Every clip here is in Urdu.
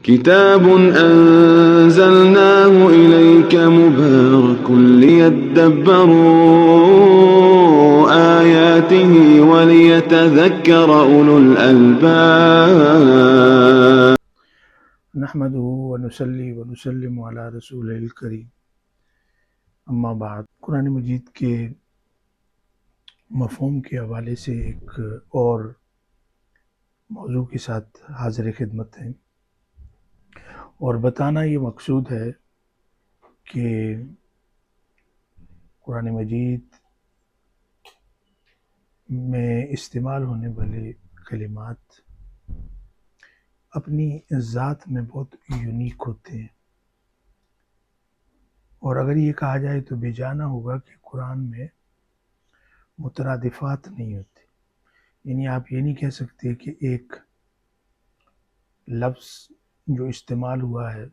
كتاب أنزلناه إليك مبارك ليدبروا آياته وليتذكر أولو الألباب. نحمده ونصلي ونسلم على رسول الکریم، اما بعد۔ قرآن مجید کے مفہوم کے حوالے سے ایک اور موضوع کے ساتھ حاضر خدمت ہیں، اور بتانا یہ مقصود ہے کہ قرآن مجید میں استعمال ہونے والے کلمات اپنی ذات میں بہت یونیک ہوتے ہیں، اور اگر یہ کہا جائے تو بے جانا ہوگا کہ قرآن میں مترادفات نہیں ہوتے، یعنی آپ یہ نہیں کہہ سکتے کہ ایک لفظ جو استعمال ہوا ہے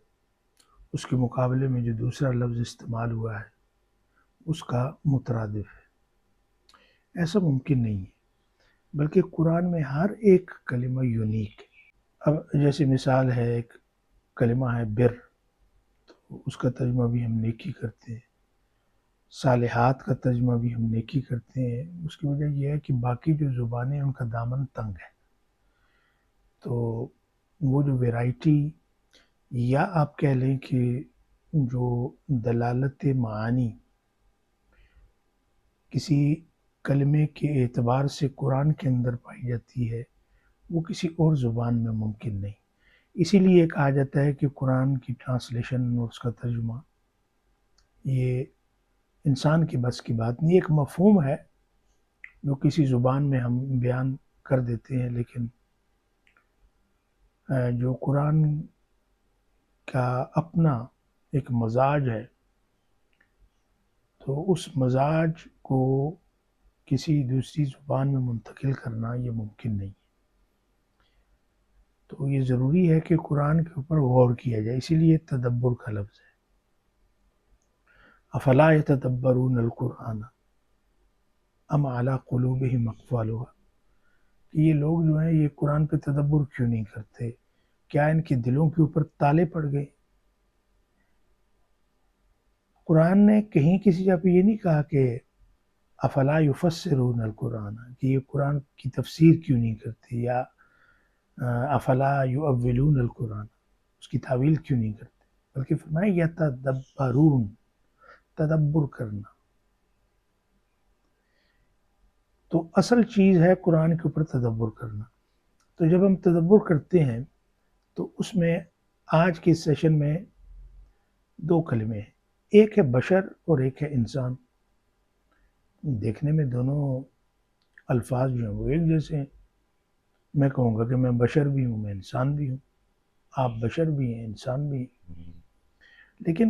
اس کے مقابلے میں جو دوسرا لفظ استعمال ہوا ہے اس کا مترادف ہے، ایسا ممکن نہیں ہے، بلکہ قرآن میں ہر ایک کلمہ یونیک ہے۔ اب جیسے مثال ہے، ایک کلمہ ہے بر، تو اس کا ترجمہ بھی ہم نیکی کرتے ہیں، صالحات کا ترجمہ بھی ہم نیکی کرتے ہیں۔ اس کی وجہ یہ ہے کہ باقی جو زبانیں ان کا دامن تنگ ہے، تو وہ جو ویرائٹی، یا آپ کہہ لیں کہ جو دلالت معانی کسی کلمے کے اعتبار سے قرآن کے اندر پائی جاتی ہے، وہ کسی اور زبان میں ممکن نہیں۔ اسی لیے کہا جاتا ہے کہ قرآن کی ٹرانسلیشن اور اس کا ترجمہ یہ انسان کی بس کی بات نہیں۔ ایک مفہوم ہے جو کسی زبان میں ہم بیان کر دیتے ہیں، لیکن جو قرآن کا اپنا ایک مزاج ہے، تو اس مزاج کو کسی دوسری زبان میں منتقل کرنا یہ ممکن نہیں ہے۔ تو یہ ضروری ہے کہ قرآن کے اوپر غور کیا جائے، اسی لیے تدبر کا لفظ ہے۔ افلا یتدبرون القرآن ام علی قلوبہم اقفالها، کہ یہ لوگ جو ہیں یہ قرآن پہ تدبر کیوں نہیں کرتے، کیا ان کے دلوں کے اوپر تالے پڑ گئے؟ قرآن نے کہیں کسی جگہ پہ یہ نہیں کہا کہ افلا یفسرون القرآن، کہ یہ قرآن کی تفسیر کیوں نہیں کرتے، یا افلا یؤولون القرآن، اس کی تعویل کیوں نہیں کرتے، بلکہ فرمایا یتدبرون، تدبر کرنا۔ تو اصل چیز ہے قرآن کے اوپر تدبر کرنا۔ تو جب ہم تدبر کرتے ہیں تو اس میں آج کے سیشن میں دو کلمے ہیں، ایک ہے بشر اور ایک ہے انسان۔ دیکھنے میں دونوں الفاظ جو ہیں وہ ایک جیسے ہیں، میں کہوں گا کہ میں بشر بھی ہوں، میں انسان بھی ہوں، آپ بشر بھی ہیں، انسان بھی ہیں، لیکن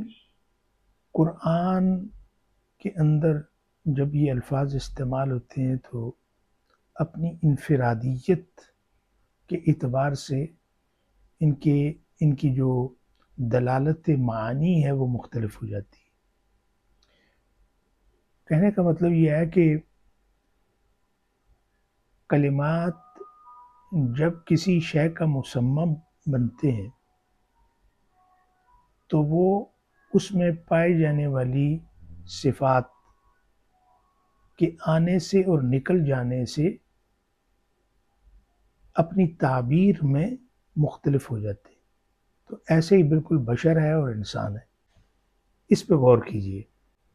قرآن کے اندر جب یہ الفاظ استعمال ہوتے ہیں تو اپنی انفرادیت کے اعتبار سے ان کی جو دلالت معانی ہے وہ مختلف ہو جاتی ہے۔ کہنے کا مطلب یہ ہے کہ کلمات جب کسی شے کا مسمى بنتے ہیں تو وہ اس میں پائے جانے والی صفات کے آنے سے اور نکل جانے سے اپنی تعبیر میں مختلف ہو جاتے ہیں۔ تو ایسے ہی بالکل بشر ہے اور انسان ہے، اس پہ غور کیجئے۔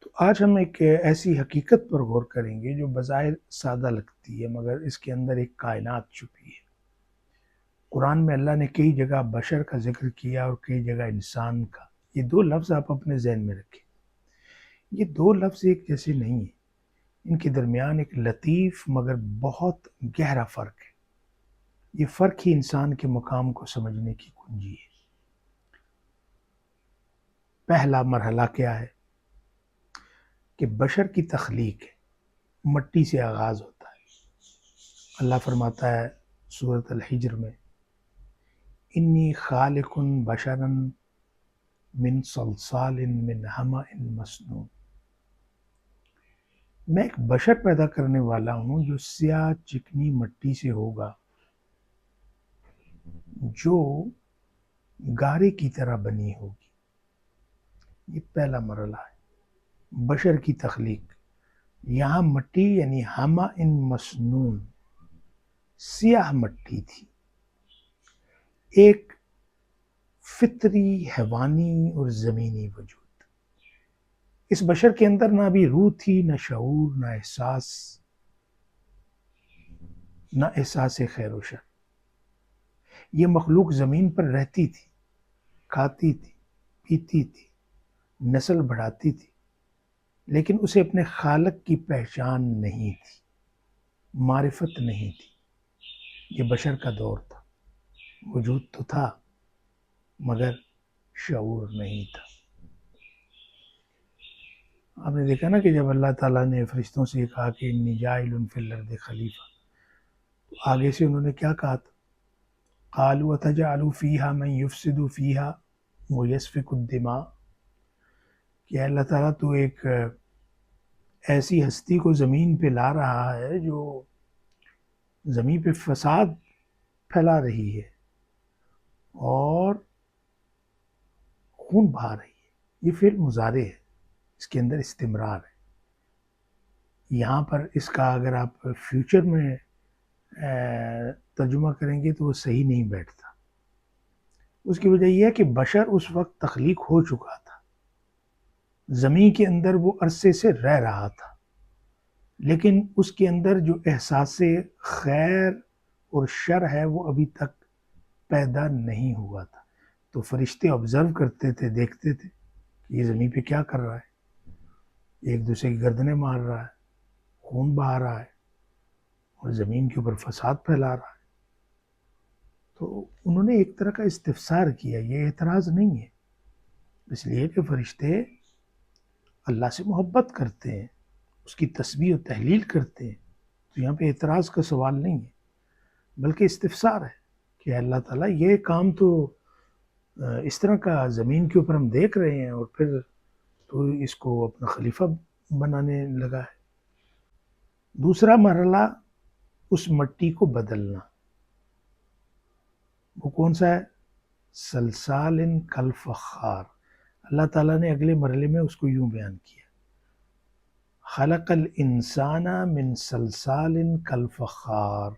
تو آج ہم ایک ایسی حقیقت پر غور کریں گے جو بظاہر سادہ لگتی ہے، مگر اس کے اندر ایک کائنات چھپی ہے۔ قرآن میں اللہ نے کئی جگہ بشر کا ذکر کیا اور کئی جگہ انسان کا۔ یہ دو لفظ آپ اپنے ذہن میں رکھیں، یہ دو لفظ ایک جیسے نہیں ہیں، ان کے درمیان ایک لطیف مگر بہت گہرا فرق ہے۔ یہ فرق ہی انسان کے مقام کو سمجھنے کی کنجی ہے۔ پہلا مرحلہ کیا ہے کہ بشر کی تخلیق ہے، مٹی سے آغاز ہوتا ہے۔ اللہ فرماتا ہے سورۃ الحجر میں، انی خالق بشرا من صلصال من حمأ مسنون، میں ایک بشر پیدا کرنے والا ہوں جو سیاہ چکنی مٹی سے ہوگا، جو گارے کی طرح بنی ہوگی۔ یہ پہلا مرحلہ ہے بشر کی تخلیق۔ یہاں مٹی یعنی ہما ان مسنون سیاہ مٹی تھی، ایک فطری حیوانی اور زمینی وجود۔ اس بشر کے اندر نہ بھی روح تھی، نہ شعور، نہ احساس خیر و شر۔ یہ مخلوق زمین پر رہتی تھی، کھاتی تھی، پیتی تھی، نسل بڑھاتی تھی، لیکن اسے اپنے خالق کی پہچان نہیں تھی، معرفت نہیں تھی۔ یہ بشر کا دور تھا، وجود تو تھا مگر شعور نہیں تھا۔ آپ نے دیکھا نا کہ جب اللہ تعالیٰ نے فرشتوں سے کہا کہ انی جاعل فی الارض خلیفہ، تو آگے سے انہوں نے کیا کہا تھا؟ قالوا اتجعل فیہا من یفسد فیہا ویسفک الدماء، کہ اللہ تعالیٰ تو ایک ایسی ہستی کو زمین پہ لا رہا ہے جو زمین پہ فساد پھیلا رہی ہے اور خون بہا رہی ہے۔ یہ فعل مضارع ہے، اس کے اندر استمرار ہے۔ یہاں پر اس کا اگر آپ فیوچر میں ترجمہ کریں گے تو وہ صحیح نہیں بیٹھتا۔ اس کی وجہ یہ ہے کہ بشر اس وقت تخلیق ہو چکا تھا، زمین کے اندر وہ عرصے سے رہ رہا تھا، لیکن اس کے اندر جو احساس خیر اور شر ہے وہ ابھی تک پیدا نہیں ہوا تھا۔ تو فرشتے آبزرو کرتے تھے، دیکھتے تھے کہ یہ زمین پہ کیا کر رہا ہے، ایک دوسرے کی گردنیں مار رہا ہے، خون بہا رہا ہے اور زمین کے اوپر فساد پھیلا رہا ہے۔ تو انہوں نے ایک طرح کا استفسار کیا، یہ اعتراض نہیں ہے، اس لیے کہ فرشتے اللہ سے محبت کرتے ہیں، اس کی تسبیح و تحلیل کرتے ہیں، تو یہاں پہ اعتراض کا سوال نہیں ہے بلکہ استفسار ہے کہ اللہ تعالیٰ یہ کام تو اس طرح کا زمین کے اوپر ہم دیکھ رہے ہیں اور پھر تو اس کو اپنا خلیفہ بنانے لگا ہے۔ دوسرا مرحلہ اس مٹی کو بدلنا، وہ کون سا ہے؟ سلسال کالفخار۔ اللہ تعالیٰ نے اگلے مرحلے میں اس کو یوں بیان کیا، خلق الانسان من سلسال کالفخار۔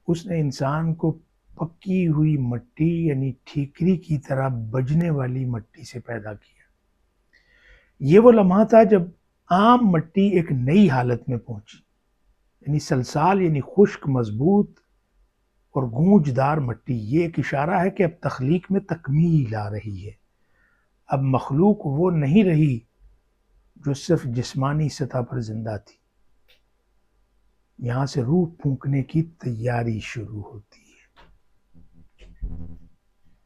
اس نے انسان کو پکی ہوئی مٹی یعنی ٹھیکری کی طرح بجنے والی مٹی سے پیدا کیا۔ یہ وہ لمحہ تھا جب عام مٹی ایک نئی حالت میں پہنچی، یعنی سلسال یعنی خشک، مضبوط اور گونجدار مٹی۔ یہ ایک اشارہ ہے کہ اب تخلیق میں تکمیل آ رہی ہے، اب مخلوق وہ نہیں رہی جو صرف جسمانی سطح پر زندہ تھی، یہاں سے روح پھونکنے کی تیاری شروع ہوتی ہے۔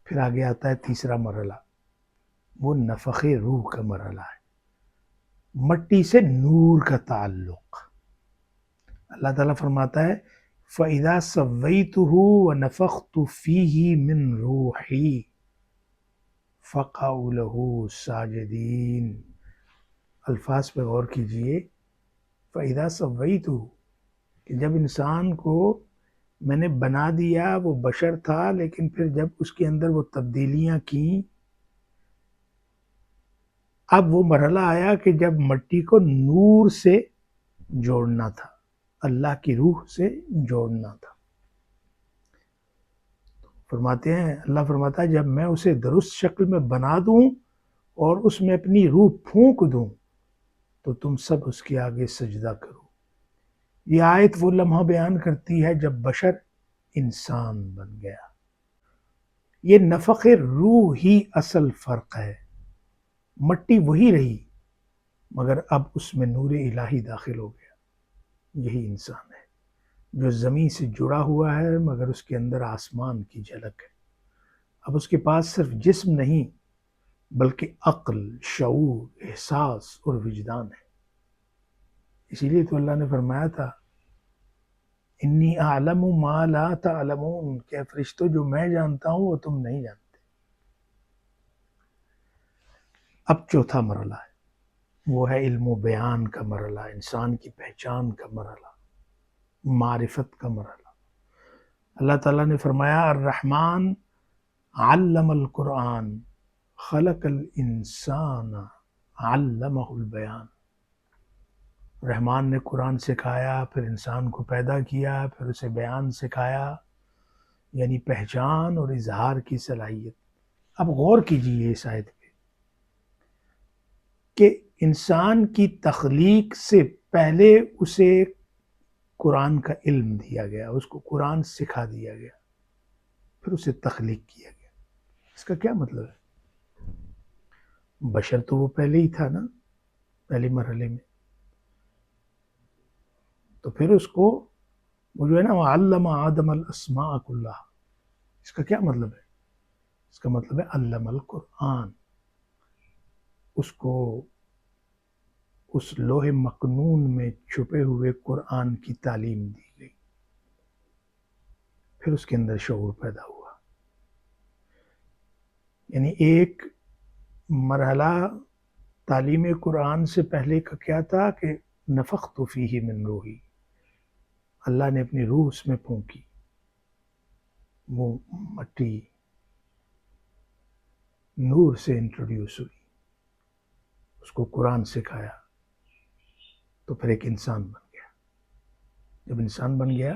پھر آگے آتا ہے تیسرا مرحلہ، وہ نفخ روح کا مرحلہ ہے، مٹی سے نور کا تعلق۔ اللہ تعالیٰ فرماتا ہے فَإِذَا سَوَّيْتُهُ وَنَفَخْتُ فِيهِ مِن رُوحِي فَقَعُوا لَهُ سَاجِدِينَ۔ الفاظ پہ غور کیجئے، فَإِذَا سَوَّيْتُهُ، کہ جب انسان کو میں نے بنا دیا، وہ بشر تھا لیکن پھر جب اس کے اندر وہ تبدیلیاں کیں، اب وہ مرحلہ آیا کہ جب مٹی کو نور سے جوڑنا تھا، اللہ کی روح سے جوڑنا تھا۔ فرماتے ہیں، اللہ فرماتا ہے جب میں اسے درست شکل میں بنا دوں اور اس میں اپنی روح پھونک دوں تو تم سب اس کے آگے سجدہ کرو۔ یہ آیت وہ لمحہ بیان کرتی ہے جب بشر انسان بن گیا۔ یہ نفخ روح ہی اصل فرق ہے، مٹی وہی رہی مگر اب اس میں نور الہی داخل ہو گیا۔ یہی انسان ہے جو زمین سے جڑا ہوا ہے مگر اس کے اندر آسمان کی جھلک ہے۔ اب اس کے پاس صرف جسم نہیں بلکہ عقل، شعور، احساس اور وجدان ہے۔ اسی لیے تو اللہ نے فرمایا تھا انی اعلم ما لا تعلمون، کہ فرشتوں جو میں جانتا ہوں وہ تم نہیں جانتے۔ اب چوتھا مرحلہ ہے، وہ ہے علم و بیان کا مرحلہ، انسان کی پہچان کا مرحلہ، معرفت کا مرحلہ۔ اللہ تعالیٰ نے فرمایا الرحمن علم القرآن خلق الانسان علمہ البیان. رحمان نے قرآن سکھایا، پھر انسان کو پیدا کیا، پھر اسے بیان سکھایا، یعنی پہچان اور اظہار کی صلاحیت. اب غور کیجیے اس آیت پہ کہ انسان کی تخلیق سے پہلے اسے قرآن کا علم دیا گیا، اس کو قرآن سکھا دیا گیا، پھر اسے تخلیق کیا گیا. اس کا کیا مطلب ہے؟ بشر تو وہ پہلے ہی تھا نا، پہلے مرحلے میں. تو پھر اس کو وہ جو ہے نا وَعَلَّمَ آدَمَ الْأَسْمَاءَ كُلَّهَا، اس کا کیا مطلب ہے؟ اس کا مطلب ہے علم القرآن. اس کو اس لوح مکنون میں چھپے ہوئے قرآن کی تعلیم دی گئی، پھر اس کے اندر شعور پیدا ہوا. یعنی ایک مرحلہ تعلیم قرآن سے پہلے کا کیا تھا کہ نفخت فیہ من روحی، اللہ نے اپنی روح اس میں پھونکی، وہ مٹی نور سے انٹروڈیوس ہوئی، اس کو قرآن سکھایا، تو پھر ایک انسان بن گیا. جب انسان بن گیا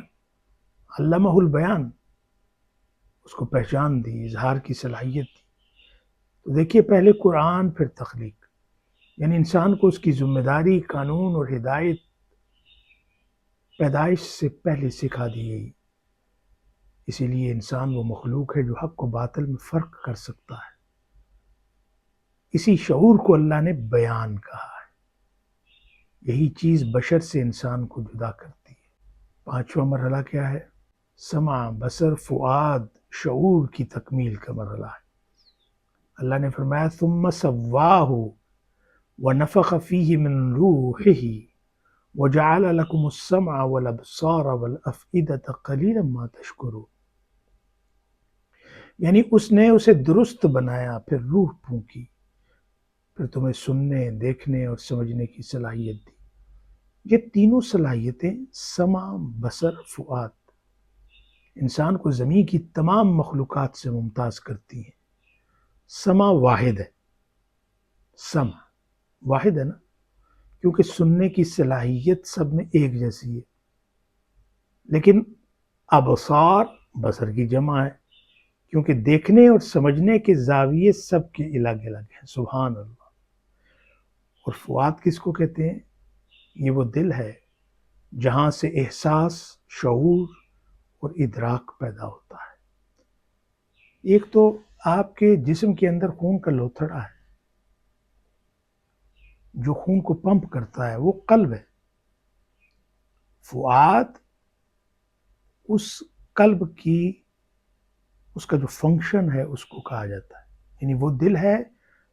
علمہ البیان، اس کو پہچان دی، اظہار کی صلاحیت دی. تو دیکھیے پہلے قرآن پھر تخلیق، یعنی انسان کو اس کی ذمہ داری، قانون اور ہدایت پیدائش سے پہلے سکھا دی گئی. اسی لیے انسان وہ مخلوق ہے جو حق و باطل میں فرق کر سکتا ہے. اسی شعور کو اللہ نے بیان کہا ہے. یہی چیز بشر سے انسان کو جدا کرتی ہے. پانچواں مرحلہ کیا ہے؟ سمع، بصر، فؤاد، شعور کی تکمیل کا مرحلہ ہے. اللہ نے فرمایا ثم سواہ ونفخ فیہ من روحہ وجعل لکم السمع والابصار والافئدۃ قلیلا ما تشکرون. یعنی اس نے اسے درست بنایا، پھر روح پھونکی، پھر تمہیں سننے، دیکھنے اور سمجھنے کی صلاحیت دی. یہ تینوں صلاحیتیں سمع، بصر، فؤاد انسان کو زمین کی تمام مخلوقات سے ممتاز کرتی ہیں. سمع واحد ہے، سمع واحد ہے نا، کیونکہ سننے کی صلاحیت سب میں ایک جیسی ہے. لیکن ابصار بصر کی جمع ہے، کیونکہ دیکھنے اور سمجھنے کے زاویے سب کے الگ الگ ہیں. سبحان اللہ. اور فؤاد کس کو کہتے ہیں؟ یہ وہ دل ہے جہاں سے احساس، شعور اور ادراک پیدا ہوتا ہے. ایک تو آپ کے جسم کے اندر خون کا لوتھڑا ہے جو خون کو پمپ کرتا ہے، وہ قلب ہے. فؤاد اس قلب کی، اس کا جو فنکشن ہے اس کو کہا جاتا ہے. یعنی وہ دل ہے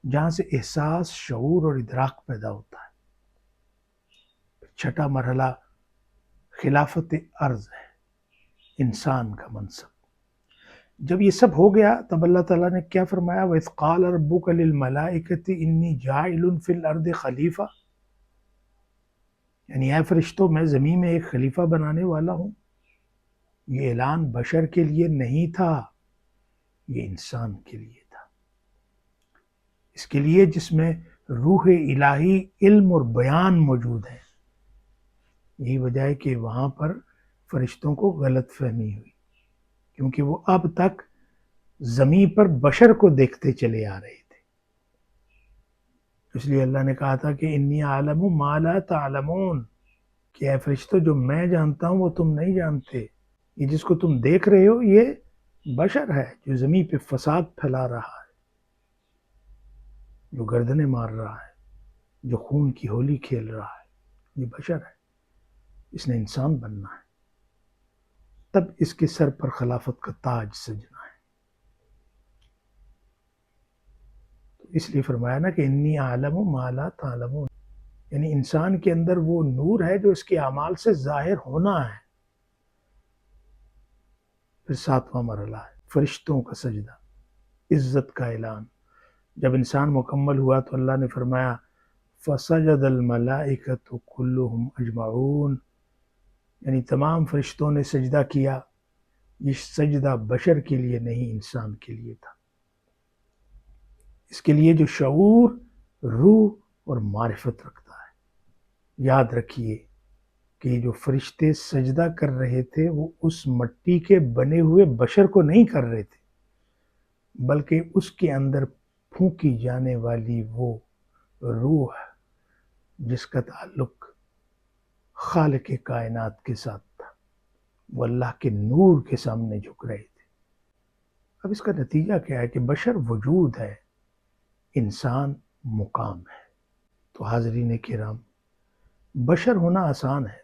جہاں سے احساس، شعور اور ادراک پیدا ہوتا ہے. چھٹا مرحلہ خلافت ارض ہے، انسان کا منصب. جب یہ سب ہو گیا تب اللہ تعالیٰ نے کیا فرمایا؟ وَإِذْ قَالَ رَبُّكَ لِلْمَلَائِكَةِ إِنِّي جَاعِلٌ فِي الْأَرْضِ خلیفہ، یعنی اے فرشتوں میں زمین میں ایک خلیفہ بنانے والا ہوں. یہ اعلان بشر کے لیے نہیں تھا، یہ انسان کے لیے تھا. اس کے لیے جس میں روح الہی، علم اور بیان موجود ہے. یہی وجہ ہے کہ وہاں پر فرشتوں کو غلط فہمی ہوئی، کیونکہ وہ اب تک زمین پر بشر کو دیکھتے چلے آ رہے تھے. اس لیے اللہ نے کہا تھا کہ انی اعلم ما لا تعلمون، کہ اے فرشتوں جو میں جانتا ہوں وہ تم نہیں جانتے. یہ جس کو تم دیکھ رہے ہو یہ بشر ہے جو زمین پہ فساد پھیلا رہا ہے، جو گردنیں مار رہا ہے، جو خون کی ہولی کھیل رہا ہے. یہ بشر ہے، اس نے انسان بننا ہے، تب اس کے سر پر خلافت کا تاج سجنا ہے. تو اس لیے فرمایا نا کہ انی اعلم ما لا تعلمون، یعنی انسان کے اندر وہ نور ہے جو اس کے اعمال سے ظاہر ہونا ہے. پھر ساتواں مرحلہ ہے فرشتوں کا سجدہ، عزت کا اعلان. جب انسان مکمل ہوا تو اللہ نے فرمایا فسجد الملائکۃ کلہم اجمعون، یعنی تمام فرشتوں نے سجدہ کیا. یہ سجدہ بشر کے لیے نہیں، انسان کے لیے تھا۔ اس کے لیے جو شعور، روح اور معرفت رکھتا ہے۔ یاد رکھیے کہ یہ جو فرشتے سجدہ کر رہے تھے وہ اس مٹی کے بنے ہوئے بشر کو نہیں کر رہے تھے، بلکہ اس کے اندر پھونکی جانے والی وہ روح جس کا تعلق خالق کائنات کے ساتھ تھا، وہ اللہ کے نور کے سامنے جھک رہے تھے۔ اب اس کا نتیجہ کیا ہے کہ بشر وجود ہے، انسان مقام ہے۔ تو حاضرین کرام، بشر ہونا آسان ہے،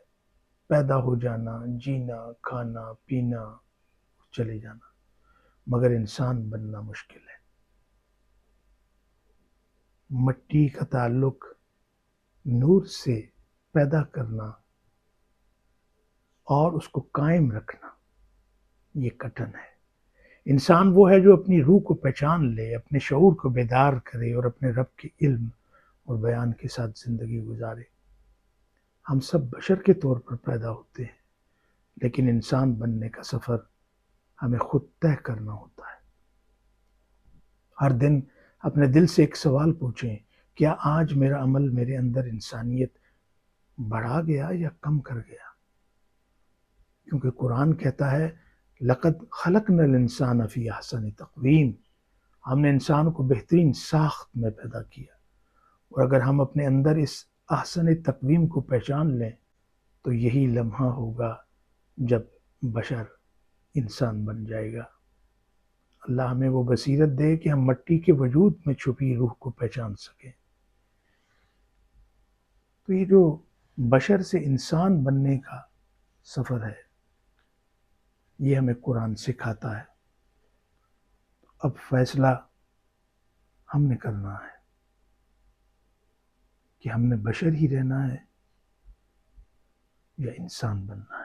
پیدا ہو جانا، جینا، کھانا پینا، چلے جانا، مگر انسان بننا مشکل ہے۔ مٹی کا تعلق نور سے پیدا کرنا اور اس کو قائم رکھنا یہ کٹھن ہے۔ انسان وہ ہے جو اپنی روح کو پہچان لے، اپنے شعور کو بیدار کرے اور اپنے رب کے علم اور بیان کے ساتھ زندگی گزارے۔ ہم سب بشر کے طور پر پیدا ہوتے ہیں، لیکن انسان بننے کا سفر ہمیں خود طے کرنا ہوتا ہے۔ ہر دن اپنے دل سے ایک سوال پوچھیں، کیا آج میرا عمل میرے اندر انسانیت بڑھا گیا یا کم کر گیا؟ کیونکہ قرآن کہتا ہے لقد خلقنا الانسان فی احسن تقویم، ہم نے انسان کو بہترین ساخت میں پیدا کیا، اور اگر ہم اپنے اندر اس احسن تقویم کو پہچان لیں تو یہی لمحہ ہوگا جب بشر انسان بن جائے گا۔ اللہ ہمیں وہ بصیرت دے کہ ہم مٹی کے وجود میں چھپی روح کو پہچان سکیں۔ تو یہ جو بشر سے انسان بننے کا سفر ہے یہ ہمیں قرآن سکھاتا ہے۔ اب فیصلہ ہم نے کرنا ہے کہ ہم نے بشر ہی رہنا ہے یا انسان بننا ہے۔